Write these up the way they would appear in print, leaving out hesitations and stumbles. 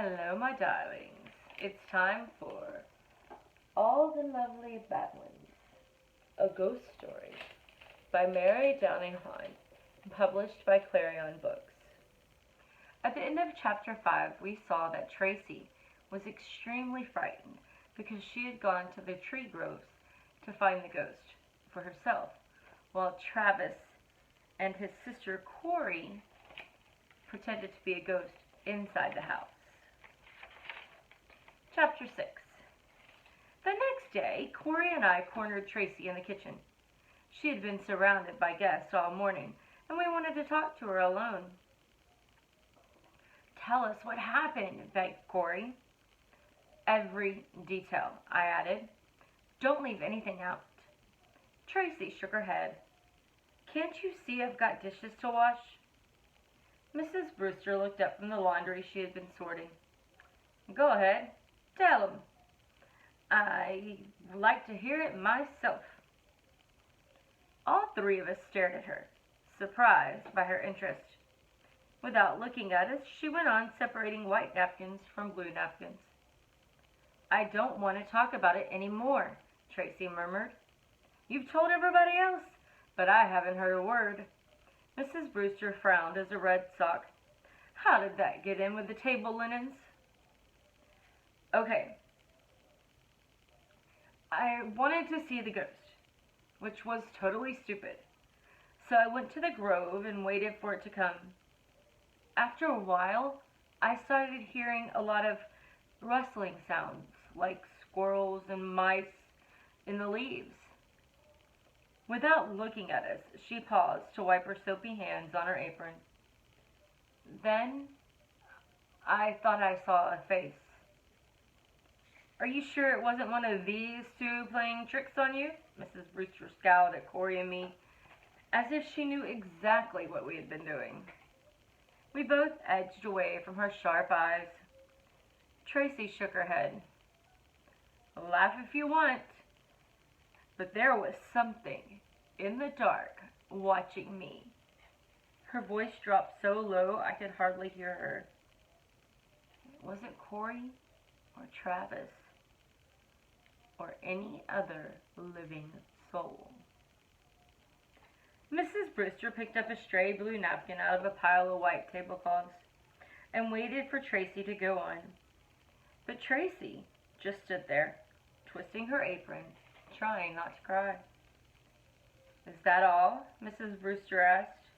Hello, my darlings. It's time for All the Lovely Bad Ones, a ghost story by Mary Downing Hahn, published by Clarion Books. At the end of chapter 5, we saw that Tracy was extremely frightened because she had gone to the tree groves to find the ghost for herself, while Travis and his sister Corey pretended to be a ghost inside the house. Chapter 6. The next day, Corey and I cornered Tracy in the kitchen. She had been surrounded by guests all morning, and we wanted to talk to her alone. "Tell us what happened," begged Corey. "Every detail," I added. "Don't leave anything out." Tracy shook her head. "Can't you see I've got dishes to wash?" Mrs. Brewster looked up from the laundry she had been sorting. "Go ahead. Tell 'em. I'd like to hear it myself." All three of us stared at her, surprised by her interest. Without looking at us, she went on separating white napkins from blue napkins. "I don't want to talk about it anymore," Tracy murmured. "You've told everybody else, but I haven't heard a word." Mrs. Brewster frowned as a red sock. "How did that get in with the table linens?" "Okay. I wanted to see the ghost, which was totally stupid. So I went to the grove and waited for it to come. After a while, I started hearing a lot of rustling sounds, like squirrels and mice in the leaves." Without looking at us, she paused to wipe her soapy hands on her apron. "Then I thought I saw a face." "Are you sure it wasn't one of these two playing tricks on you?" Mrs. Brewster scowled at Corey and me, as if she knew exactly what we had been doing. We both edged away from her sharp eyes. Tracy shook her head. "Laugh if you want, but there was something in the dark watching me." Her voice dropped so low I could hardly hear her. It wasn't Corey or Travis or any other living soul. Mrs. Brewster picked up a stray blue napkin out of a pile of white tablecloths and waited for Tracy to go on. But Tracy just stood there, twisting her apron, trying not to cry. "Is that all?" Mrs. Brewster asked,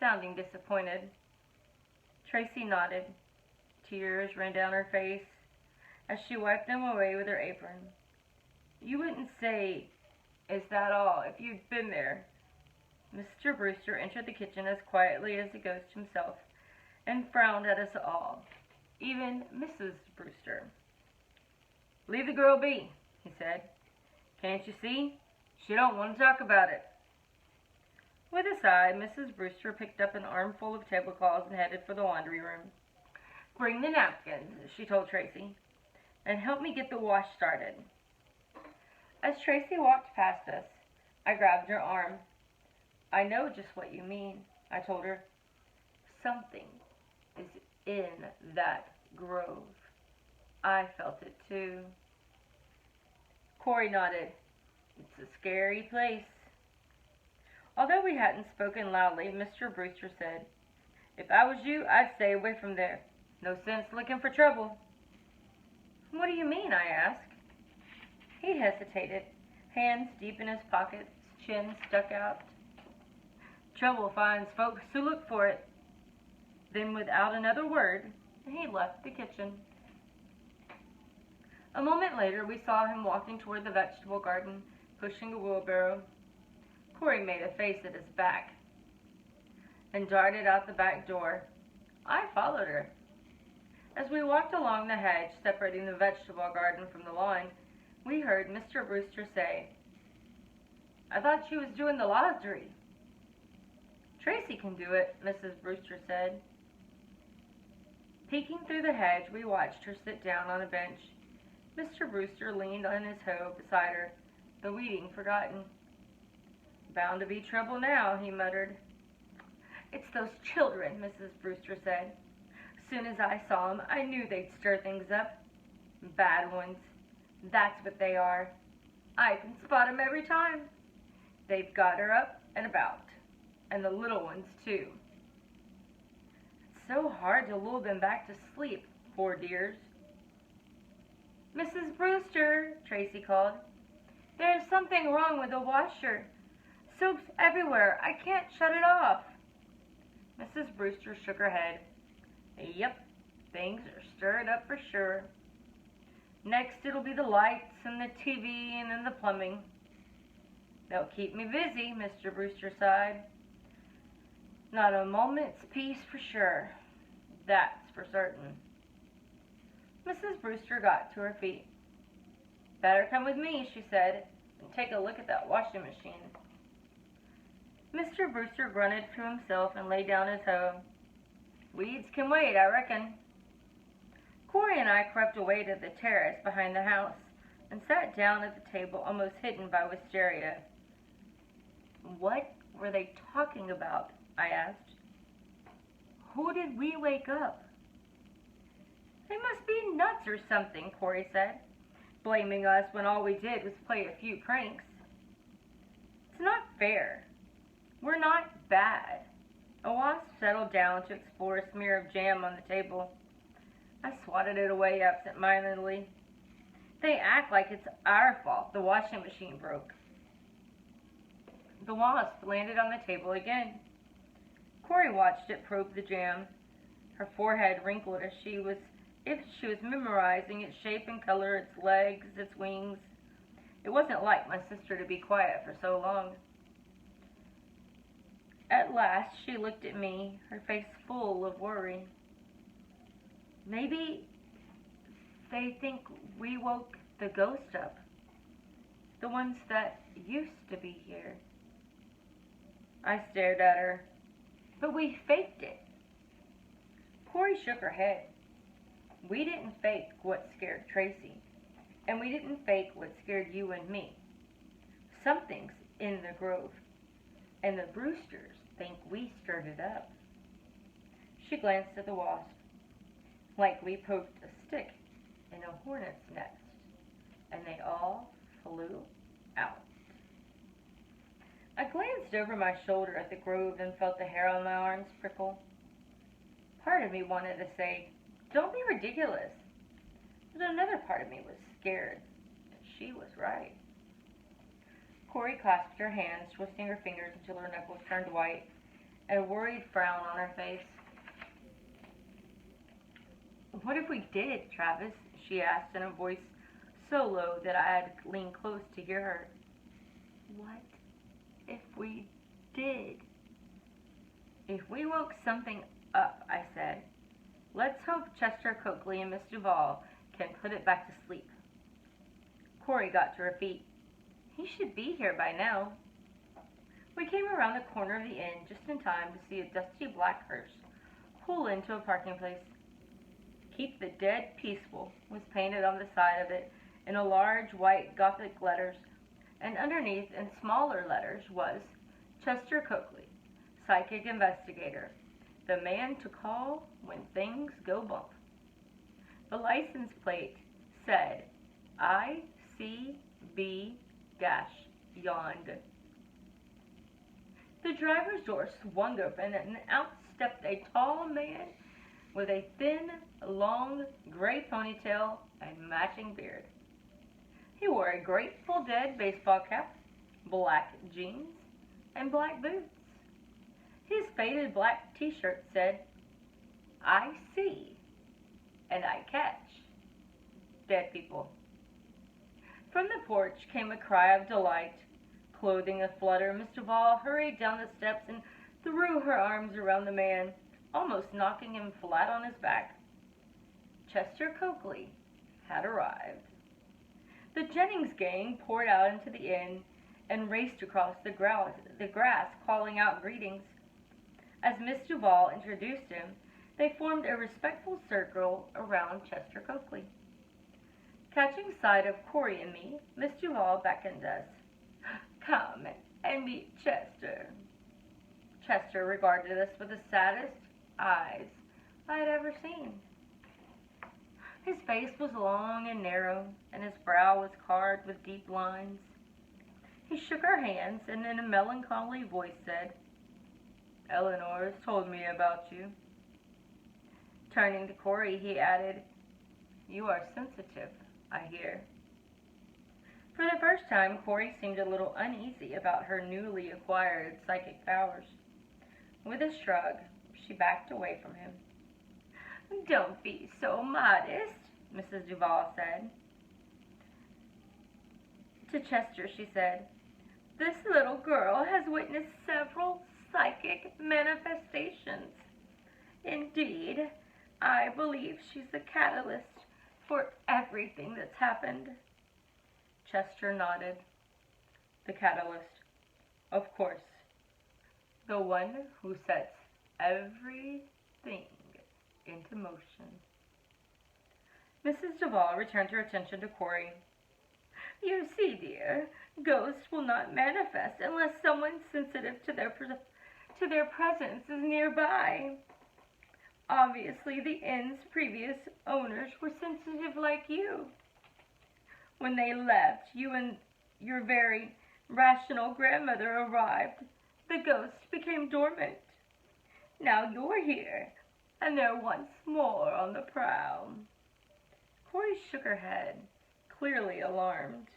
sounding disappointed. Tracy nodded. Tears ran down her face as she wiped them away with her apron. "You wouldn't say, 'Is that all?' if you'd been there." Mr. Brewster entered the kitchen as quietly as the ghost himself and frowned at us all, even Mrs. Brewster. "Leave the girl be," he said. "Can't you see? She don't want to talk about it." With a sigh, Mrs. Brewster picked up an armful of tablecloths and headed for the laundry room. "Bring the napkins," she told Tracy, "and help me get the wash started." As Tracy walked past us, I grabbed her arm. "I know just what you mean," I told her. "Something is in that grove. I felt it too." Corey nodded. "It's a scary place." Although we hadn't spoken loudly, Mr. Brewster said, "If I was you, I'd stay away from there. No sense looking for trouble." "What do you mean?" I asked. He hesitated, hands deep in his pockets, chin stuck out. "Trouble finds folks who look for it." Then, without another word, he left the kitchen. A moment later, we saw him walking toward the vegetable garden, pushing a wheelbarrow. Corey made a face at his back and darted out the back door. I followed her. As we walked along the hedge separating the vegetable garden from the lawn, we heard Mr. Brewster say, "I thought she was doing the laundry." "Tracy can do it," Mrs. Brewster said. Peeking through the hedge, we watched her sit down on a bench. Mr. Brewster leaned on his hoe beside her, the weeding forgotten. "Bound to be trouble now," he muttered. "It's those children," Mrs. Brewster said. Soon as I saw 'em, I knew they'd stir things up. Bad ones. That's what they are. I can spot 'em every time. They've got her up and about. And the little ones, too. It's so hard to lull them back to sleep, poor dears. Mrs. Brewster, Tracy called. There's something wrong with the washer. Soap's everywhere. I can't shut it off. Mrs. Brewster shook her head. Yep, things are stirred up for sure. Next it'll be the lights and the TV and then the plumbing. They'll keep me busy, Mr. Brewster sighed. Not a moment's peace for sure. That's for certain. Mrs. Brewster got to her feet. Better come with me, she said, and take a look at that washing machine. Mr. Brewster grunted to himself and laid down his hoe. Weeds can wait, I reckon. Corey and I crept away to the terrace behind the house and sat down at the table almost hidden by wisteria. What were they talking about? I asked. Who did we wake up? They must be nuts or something, Corey said, blaming us when all we did was play a few pranks. It's not fair. We're not bad. A wasp settled down to explore a smear of jam on the table. I swatted it away absent-mindedly. They act like it's our fault the washing machine broke. The wasp landed on the table again. Corey watched it probe the jam. Her forehead wrinkled as if she was memorizing its shape and color, its legs, its wings. It wasn't like my sister to be quiet for so long. At last she looked at me, her face full of worry. Maybe they think we woke the ghost up. The ones that used to be here. I stared at her. But we faked it. Corey shook her head. We didn't fake what scared Tracy. And we didn't fake what scared you and me. Something's in the grove. And the Brewsters think we stirred it up. She glanced at the wasp. Like we poked a stick in a hornet's nest. And they all flew out. I glanced over my shoulder at the grove and felt the hair on my arms prickle. Part of me wanted to say, don't be ridiculous. But another part of me was scared. And she was right. Corey clasped her hands, twisting her fingers until her knuckles turned white, and a worried frown on her face. What if we did, Travis? She asked in a voice so low that I had to lean close to hear her. What if we did? If we woke something up, I said. Let's hope Chester Coakley and Miss Duval can put it back to sleep. Corey got to her feet. He should be here by now. We came around the corner of the inn just in time to see a dusty black hearse pull into a parking place. Keep the Dead Peaceful was painted on the side of it in a large white Gothic letters, and underneath in smaller letters was Chester Coakley, Psychic Investigator, the man to call when things go bump. The license plate said ICB-Yond. The driver's door swung open and out stepped a tall man with a thin, long, gray ponytail and matching beard. He wore a Grateful Dead baseball cap, black jeans, and black boots. His faded black t-shirt said, I see, and I catch dead people. From the porch came a cry of delight. Clothing aflutter, Miss Duval hurried down the steps and threw her arms around the man, almost knocking him flat on his back. Chester Coakley had arrived. The Jennings gang poured out into the inn and raced across the grass, calling out greetings. As Miss Duval introduced him, they formed a respectful circle around Chester Coakley. Catching sight of Corey and me, Miss Duval beckoned us. Come and meet Chester. Chester regarded us with the saddest eyes I had ever seen. His face was long and narrow, and his brow was carved with deep lines. He shook our hands and in a melancholy voice said, "Eleanor has told me about you." Turning to Corey, he added, "You are sensitive, I hear." For the first time, Corey seemed a little uneasy about her newly acquired psychic powers. With a shrug, she backed away from him. "Don't be so modest," Mrs. Duval said. To Chester, she said, "This little girl has witnessed several psychic manifestations. Indeed, I believe she's the catalyst for everything that's happened." Chester nodded. "The catalyst, of course. The one who sets everything into motion." Mrs. Duval returned her attention to Corey. "You see, dear, ghosts will not manifest unless someone sensitive to their presence is nearby. Obviously, the inn's previous owners were sensitive like you. When they left, you and your very rational grandmother arrived. The ghosts became dormant. Now you're here, and they're once more on the prowl." Corey shook her head, clearly alarmed.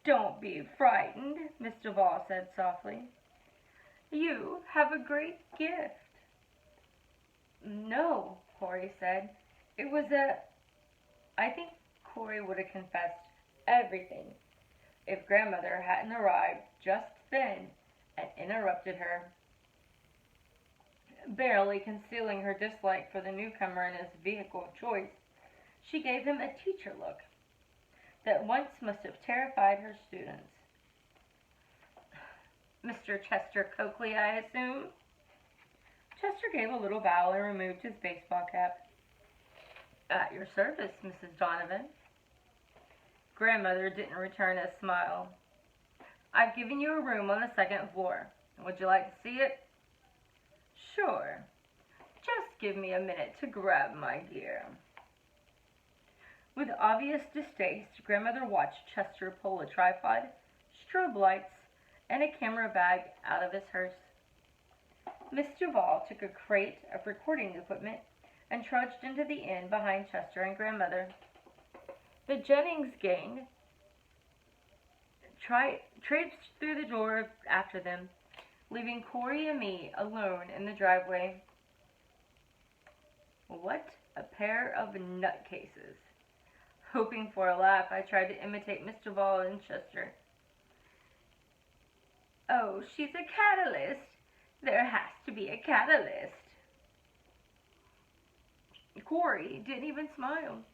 "Don't be frightened," Miss Duval said softly. "You have a great gift." "No," Corey said. I think Corey would have confessed everything if grandmother hadn't arrived just then and interrupted her. Barely concealing her dislike for the newcomer in his vehicle of choice, she gave him a teacher look that once must have terrified her students. "Mr. Chester Coakley, I assume?" Chester gave a little bow and removed his baseball cap. "At your service, Mrs. Donovan." Grandmother didn't return his smile. "I've given you a room on the second floor. Would you like to see it?" "Sure. Just give me a minute to grab my gear." With obvious distaste, Grandmother watched Chester pull a tripod, strobe lights, and a camera bag out of his hearse. Miss Duval took a crate of recording equipment and trudged into the inn behind Chester and Grandmother. The Jennings gang traipsed through the door after them, leaving Corey and me alone in the driveway. What a pair of nutcases. Hoping for a laugh, I tried to imitate Miss Duval and Chester. "Oh, she's a catalyst. There has to be a catalyst." Corey didn't even smile.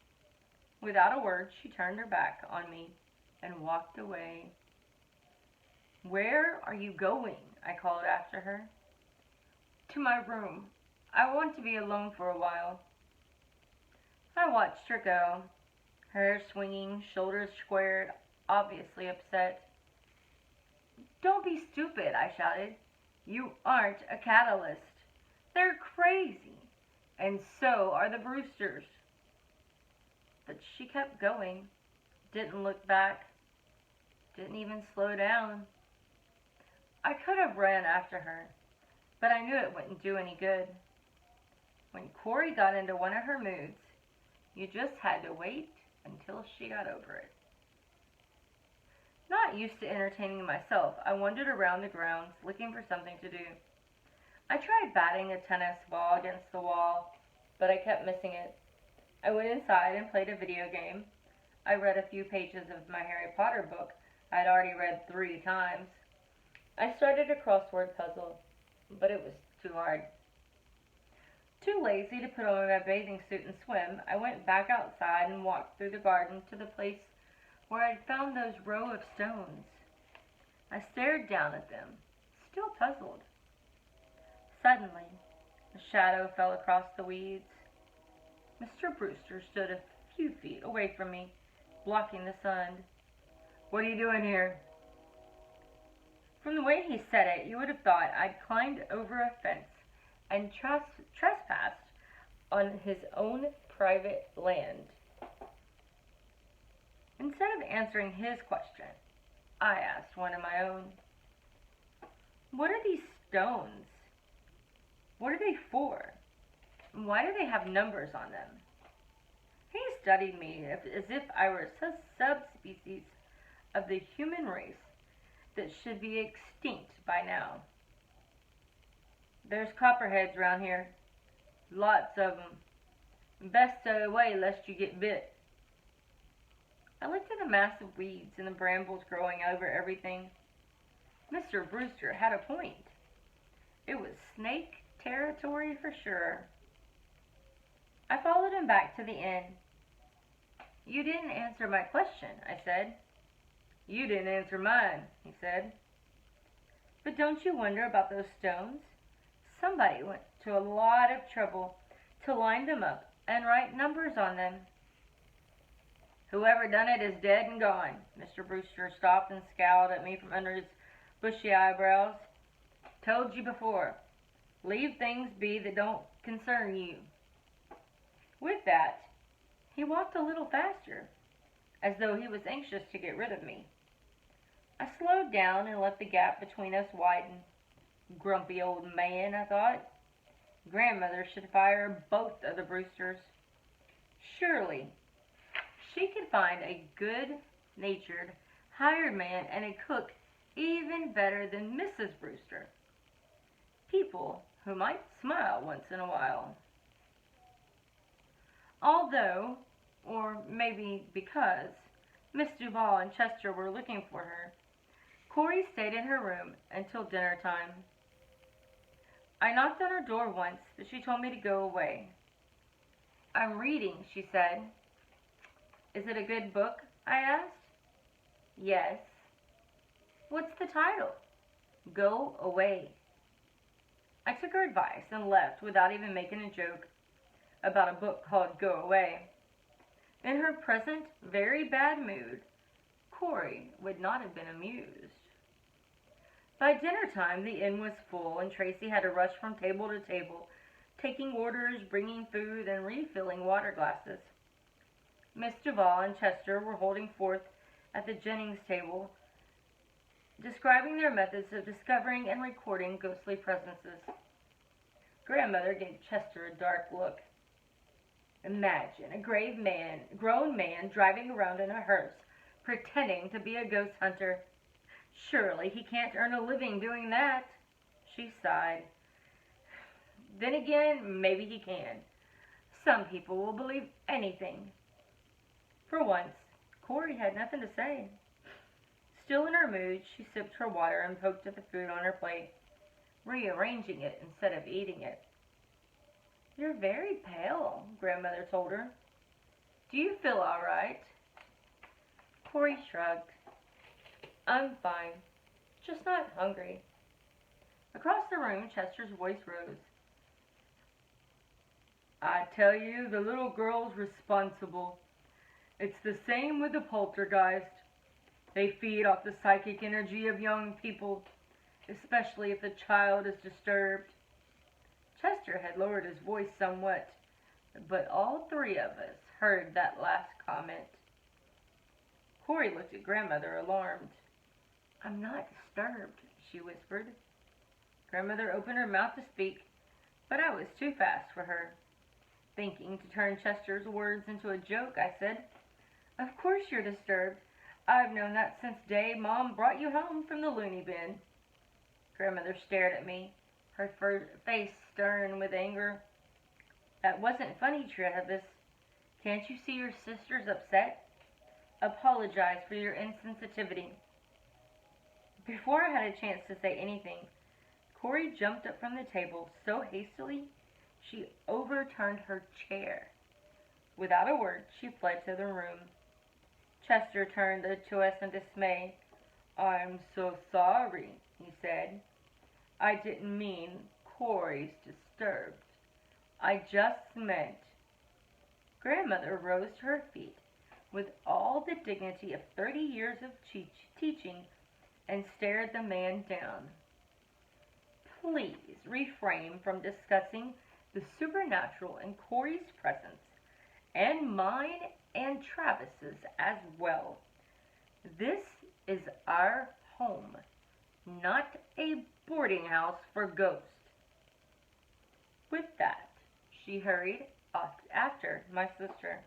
Without a word, she turned her back on me and walked away. "Where are you going?" I called after her. "To my room. I want to be alone for a while." I watched her go, hair swinging, shoulders squared, obviously upset. "Don't be stupid," I shouted. "You aren't a catalyst. They're crazy. And so are the Brewsters." But she kept going, didn't look back, didn't even slow down. I could have ran after her, but I knew it wouldn't do any good. When Corey got into one of her moods, you just had to wait until she got over it. Not used to entertaining myself, I wandered around the grounds looking for something to do. I tried batting a tennis ball against the wall, but I kept missing it. I went inside and played a video game. I read a few pages of my Harry Potter book I'd already read 3 times. I started a crossword puzzle, but it was too hard. Too lazy to put on my bathing suit and swim, I went back outside and walked through the garden to the place where I'd found those row of stones. I stared down at them, still puzzled. Suddenly, a shadow fell across the weeds. Mr. Brewster stood a few feet away from me, blocking the sun. "What are you doing here?" From the way he said it, you would have thought I'd climbed over a fence and trespassed on his own private land. Instead of answering his question, I asked one of my own. What are these stones? What are they for? Why do they have numbers on them? He studied me as if I were a subspecies of the human race that should be extinct by now. There's copperheads around here. Lots of them. Best stay away lest you get bit. I looked at the massive weeds and the brambles growing over everything. Mr. Brewster had a point. It was snake territory for sure. I followed him back to the inn. You didn't answer my question, I said. You didn't answer mine, he said. But don't you wonder about those stones? Somebody went to a lot of trouble to line them up and write numbers on them. Whoever done it is dead and gone. Mr. Brewster stopped and scowled at me from under his bushy eyebrows. Told you before. Leave things be that don't concern you. With that, he walked a little faster, as though he was anxious to get rid of me. I slowed down and let the gap between us widen. Grumpy old man, I thought. Grandmother should fire both of the Brewsters. Surely she could find a good-natured hired man and a cook even better than Mrs. Brewster. People who might smile once in a while. Although, or maybe because, Miss Duval and Chester were looking for her, Corey stayed in her room until dinner time. I knocked on her door once, but she told me to go away. I'm reading, she said. Is it a good book? I asked. Yes. What's the title? Go Away. I took her advice and left without even making a joke about a book called Go Away. In her present very bad mood, Corey would not have been amused. By dinner time, the inn was full, and Tracy had to rush from table to table, taking orders, bringing food, and refilling water glasses. Miss Duval and Chester were holding forth at the Jennings table, describing their methods of discovering and recording ghostly presences. Grandmother gave Chester a dark look. Imagine a grown man driving around in a hearse, pretending to be a ghost hunter. Surely he can't earn a living doing that. She sighed. Then again, maybe he can. Some people will believe anything. For once, Corey had nothing to say. Still in her mood, she sipped her water and poked at the food on her plate, rearranging it instead of eating it. You're very pale, Grandmother told her. Do you feel all right? Corey shrugged. I'm fine, just not hungry. Across the room, Chester's voice rose. I tell you, the little girl's responsible. It's the same with the poltergeist. They feed off the psychic energy of young people, especially if the child is disturbed. Chester had lowered his voice somewhat, but all three of us heard that last comment. Corey looked at Grandmother, alarmed. I'm not disturbed, she whispered. Grandmother opened her mouth to speak, but I was too fast for her. Thinking to turn Chester's words into a joke, I said, Of course you're disturbed. I've known that since day Mom brought you home from the loony bin. Grandmother stared at me, her face stern with anger. That wasn't funny, Travis. Can't you see your sister's upset? Apologize for your insensitivity. Before I had a chance to say anything, Corey jumped up from the table so hastily she overturned her chair. Without a word, she fled to the room. Chester turned to us in dismay. I'm so sorry, he said. I didn't mean Corey's disturbed. I just meant... Grandmother rose to her feet with all the dignity of 30 years of teaching and stared the man down. Please refrain from discussing the supernatural in Corey's presence, and mine and Travis's as well. This is our home, not a boarding house for ghosts. With that, she hurried off after my sister.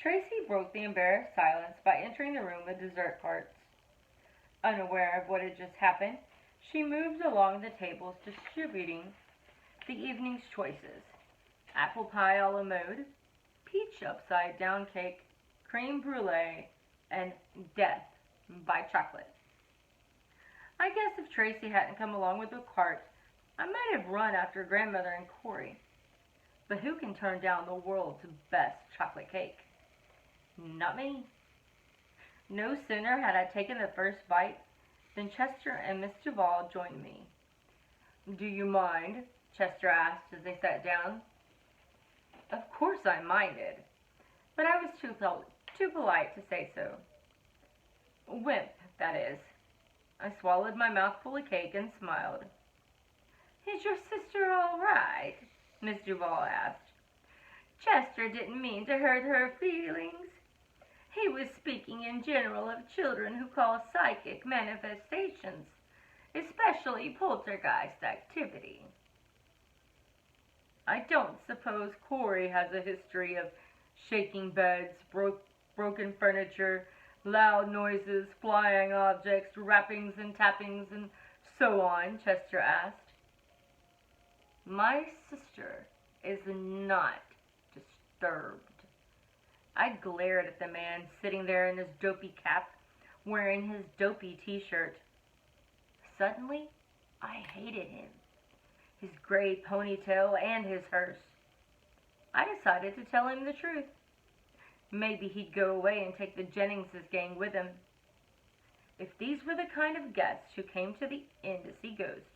Tracy broke the embarrassed silence by entering the room with dessert carts. Unaware of what had just happened, she moved along the tables distributing the evening's choices: apple pie a la mode, peach upside-down cake, creme brulee, and death by chocolate. I guess if Tracy hadn't come along with the cart, I might have run after grandmother and Corey. But who can turn down the world's best chocolate cake? Not me. No sooner had I taken the first bite than Chester and Miss Duval joined me. "Do you mind?" Chester asked as they sat down. Of course I minded, but I was too polite to say so. Wimp, that is. I swallowed my mouthful of cake and smiled. "Is your sister all right?" Miss Duval asked. "Chester didn't mean to hurt her feelings. He was speaking in general of children who cause psychic manifestations, especially poltergeist activity." I don't suppose Corey has a history of shaking beds, broken furniture, loud noises, flying objects, rappings and tappings, and so on, Chester asked. My sister is not disturbed. I glared at the man sitting there in his dopey cap, wearing his dopey t-shirt. Suddenly, I hated him, his gray ponytail and his hearse. I decided to tell him the truth. Maybe he'd go away and take the Jennings's gang with him. If these were the kind of guests who came to the inn to see ghosts,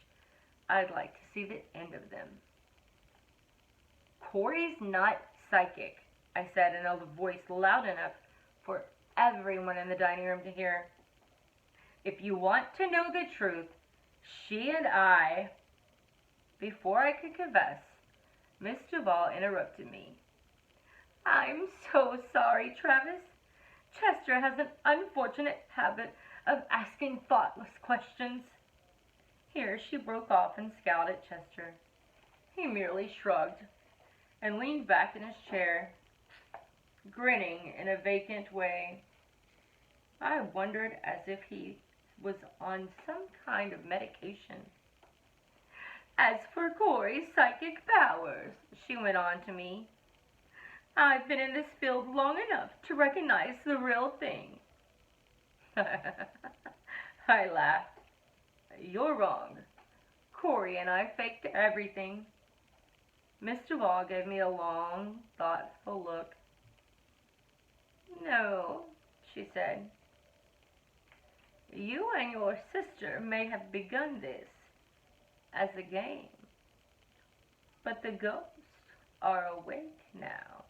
I'd like to see the end of them. "Corey's not psychic," I said in a voice loud enough for everyone in the dining room to hear. "If you want to know the truth, she and I—" Before I could confess, Miss Duval interrupted me. "I'm so sorry, Travis. Chester has an unfortunate habit of asking thoughtless questions." Here she broke off and scowled at Chester. He merely shrugged and leaned back in his chair, grinning in a vacant way. I wondered as if he was on some kind of medication. "As for Corey's psychic powers," she went on to me, "I've been in this field long enough to recognize the real thing." I laughed. "You're wrong. Corey and I faked everything." Miss Duval gave me a long, thoughtful look. "No," she said. "You and your sister may have begun this as a game, but the ghosts are awake now.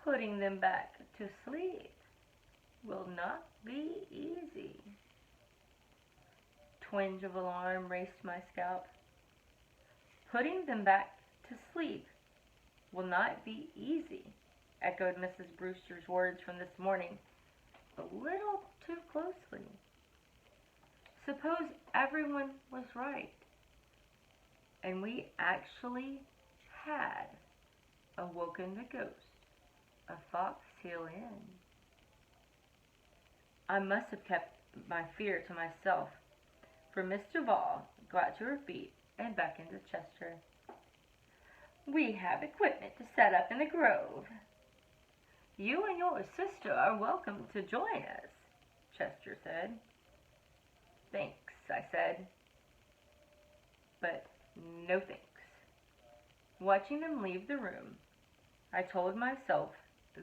Putting them back to sleep will not be easy." Twinge of alarm raced my scalp. "Putting them back to sleep will not be easy," echoed Mrs. Brewster's words from this morning, a little too closely. Suppose everyone was right, and we actually had awoken the ghost of Fox Hill Inn. I must have kept my fear to myself, for Miss Duval got to her feet and beckoned to Chester. "We have equipment to set up in the grove. You and your sister are welcome to join us," Chester said. "Thanks," I said, but no thanks. Watching them leave the room, I told myself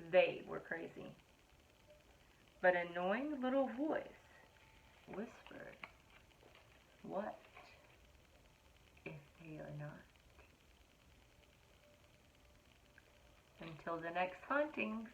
they were crazy. But a knowing little voice whispered, "What if they are not?" Until the next hauntings.